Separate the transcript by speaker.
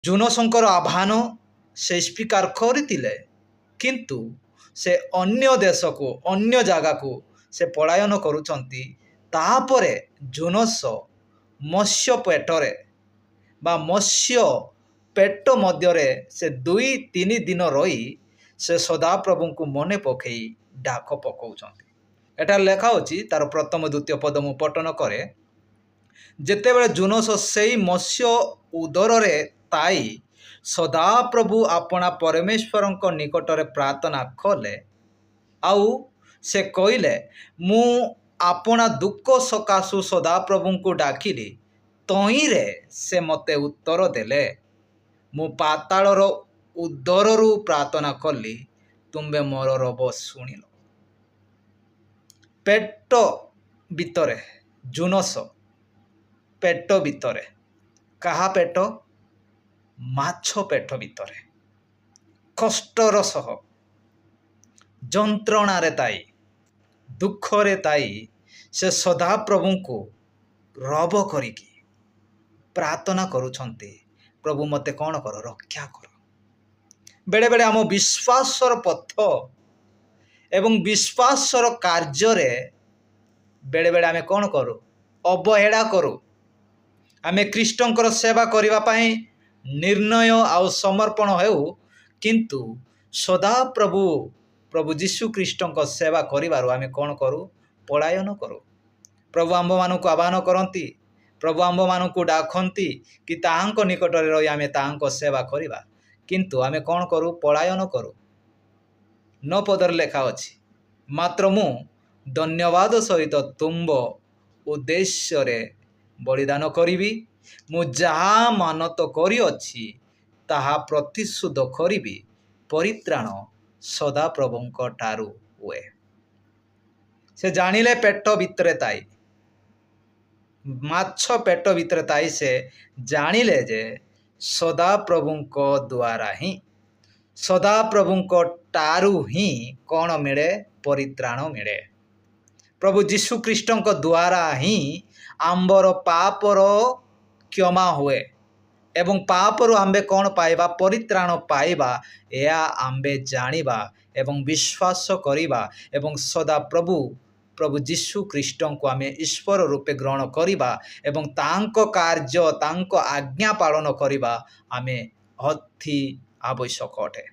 Speaker 1: ଜୁନୋସଙ୍କର ଆହ୍ୱାନ ସେ ସ୍ୱୀକାର କରିଥିଲେ, କିନ୍ତୁ ସେ ଅନ୍ୟ ଦେଶକୁ ଅନ୍ୟ ଜାଗାକୁ ସେ ପଳାୟନ କରୁଛନ୍ତି। ତାପରେ ଜୁନୋସ ମତ୍ସ୍ୟ ପେଟରେ ବା ମତ୍ସ୍ୟ ପେଟ ମଧ୍ୟରେ ସେ 2-3 ଦିନ ରହି ସେ ସଦାପ୍ରଭୁଙ୍କୁ ମନେ ପକାଇ ଡାକ ପକାଉଛନ୍ତି। ଏଠାରେ ଲେଖା ଅଛି, ତାର ପ୍ରଥମ ଦ୍ୱିତୀୟ ପଦ ମୁଁ ପଠନ କରେ। ଯେତେବେଳେ ଜୁନୋସ ସେଇ ମତ୍ସ୍ୟ ଉଦରରେ ଥାଇ ସଦାପ୍ରଭୁ ଆପଣା ପରମେଶ୍ୱରଙ୍କ ନିକଟରେ ପ୍ରାର୍ଥନା କଲେ, ଆଉ ସେ କହିଲେ, ମୁଁ ଆପଣା ଦୁଃଖ ସକାଶୁ ସଦାପ୍ରଭୁଙ୍କୁ ଡାକିଲି, ତହିଁରେ ସେ ମୋତେ ଉତ୍ତର ଦେଲେ। ମୁଁ ପାତାଳର ଉଦରରୁ ପ୍ରାର୍ଥନା କଲି, ତୁମ୍ଭେ ମୋର ରୋବ ଶୁଣିଲ। ପେଟ ଭିତରେ ଜୁନୋସ, ପେଟ ଭିତରେ କାହା ପେଟ? ମାଛ ପେଟ ଭିତରେ କଷ୍ଟର ସହ ଯନ୍ତ୍ରଣାରେ ଥାଇ ଦୁଃଖରେ ଥାଇ ସେ ସଦାପ୍ରଭୁଙ୍କୁ ରବ କରିକି ପ୍ରାର୍ଥନା କରୁଛନ୍ତି, ପ୍ରଭୁ ମୋତେ କ'ଣ କର? ରକ୍ଷା କର। ବେଳେବେଳେ ଆମ ବିଶ୍ୱାସର ପଥ ଏବଂ ବିଶ୍ୱାସର କାର୍ଯ୍ୟରେ ବେଳେବେଳେ ଆମେ କ'ଣ କରୁ? ଅବହେଳା କରୁ। ଆମେ ଖ୍ରୀଷ୍ଟଙ୍କର ସେବା କରିବା ପାଇଁ ନିର୍ଣ୍ଣୟ ଆଉ ସମର୍ପଣ ହେଉ, କିନ୍ତୁ ସଦାପ୍ରଭୁ ପ୍ରଭୁ ଯୀଶୁ ଖ୍ରୀଷ୍ଟଙ୍କ ସେବା କରିବାରୁ ଆମେ କ'ଣ କରୁ? ପଳାୟନ କରୁ। ପ୍ରଭୁ ଆମ୍ଭମାନଙ୍କୁ ଆହ୍ୱାନ କରନ୍ତି, ପ୍ରଭୁ ଆମ୍ଭମାନଙ୍କୁ ଡାକନ୍ତି କି ତାହାଙ୍କ ନିକଟରେ ରହି ଆମେ ତାହାଙ୍କ ସେବା କରିବା, କିନ୍ତୁ ଆମେ କ'ଣ କରୁ? ପଳାୟନ କରୁ। 9 ପଦରେ ଲେଖା ଅଛି, ମାତ୍ର ମୁଁ ଧନ୍ୟବାଦ ସହିତ ତୁମ୍ଭ ଉଦ୍ଦେଶ୍ୟରେ ବଳିଦାନ କରିବି। ମୁଁ ଯାହା ମାନତ କରିଅଛି ତାହା ପ୍ରତିଶୋଧ କରିବି। ପରିତ୍ରାଣ ସଦାପ୍ରଭୁଙ୍କ ଠାରୁ ହୁଏ। ସେ ଜାଣିଲେ ପେଟ ଭିତରେ ଥାଇ, ମାଛ ପେଟ ଭିତରେ ଥାଇ ସେ ଜାଣିଲେ ଯେ ସଦାପ୍ରଭୁଙ୍କ ଦ୍ୱାରା ହିଁ, ସଦାପ୍ରଭୁଙ୍କ ଠାରୁ ହିଁ କ'ଣ ମିଳେ? ପରିତ୍ରାଣ ମିଳେ। ପ୍ରଭୁ ଯୀଶୁ ଖ୍ରୀଷ୍ଟଙ୍କ ଦ୍ୱାରା ହିଁ ଆମ୍ଭର ପାପର କ୍ଷମା ହୁଏ ଏବଂ ପାପରୁ ଆମ୍ଭେ କ'ଣ ପାଇବା? ପରିତ୍ରାଣ ପାଇବା। ଏହା ଆମ୍ଭେ ଜାଣିବା ଏବଂ ବିଶ୍ୱାସ କରିବା ଏବଂ ସଦାପ୍ରଭୁ ପ୍ରଭୁ ଯୀଶୁ ଖ୍ରୀଷ୍ଟଙ୍କୁ ଆମେ ଈଶ୍ୱର ରୂପେ ଗ୍ରହଣ କରିବା ଏବଂ ତାଙ୍କ କାର୍ଯ୍ୟ, ତାଙ୍କ ଆଜ୍ଞା ପାଳନ କରିବା ଆମେ ଅତି ଆବଶ୍ୟକ ଅଟେ।